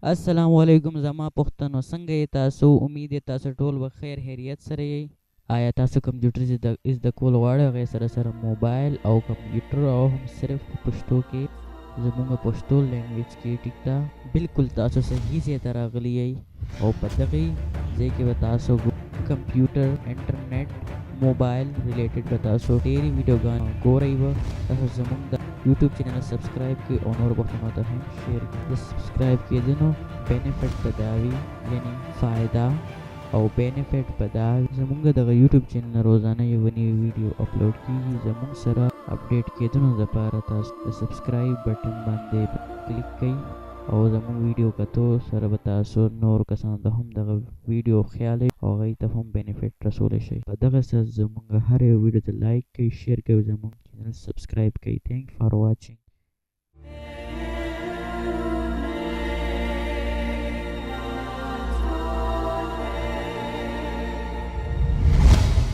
السلام علیکم زما پښتنو څنګه یې تاسو امید یې تاسو ټول به خیر خیریت سره یې آیا تاسو کمپیوټر زده کول غواړئ هغې سره موبایل او کمپیوټر او هم صرف په پښتو کې زموږ پښتو لینګویج کې ټیک ده بالکل تاسو صحیح ځای ته راغلي یئ او په دغې ځای کې به تاسو کمپیوټر انټرنیټ موبایل ریلیټډ به تاسو ډېرې ویډیوګانې ګورئ به تاسو زموږ د یوټیوب چینل سبسکرایب کړئ او نور پښتنو ته هم شیر کړئ د سبسکرایب کېدنو بینیفټ به دا وي یعنې فایده او بینیفټ به دا وي زموږ دغه یوټیوب چینل روزانه یوه نوې ویډیو اپلوډ کېږي زموږ سره اپډیټ کېدنو دپاره تاسو د سبسکرایب بټن باندې کلیک کړئ او زموږ ویډیو کتو سره به تاسو نور کسانو ته هم دغه ویډیو خیال او هغوی ته هم بینیفټ رسولی شئ په دغسې زموږ هر یو ویډیو ته لایک کړئ شیر کړئ او زموږ چینل سبسکرایب کړئ تھینک فار واچینګ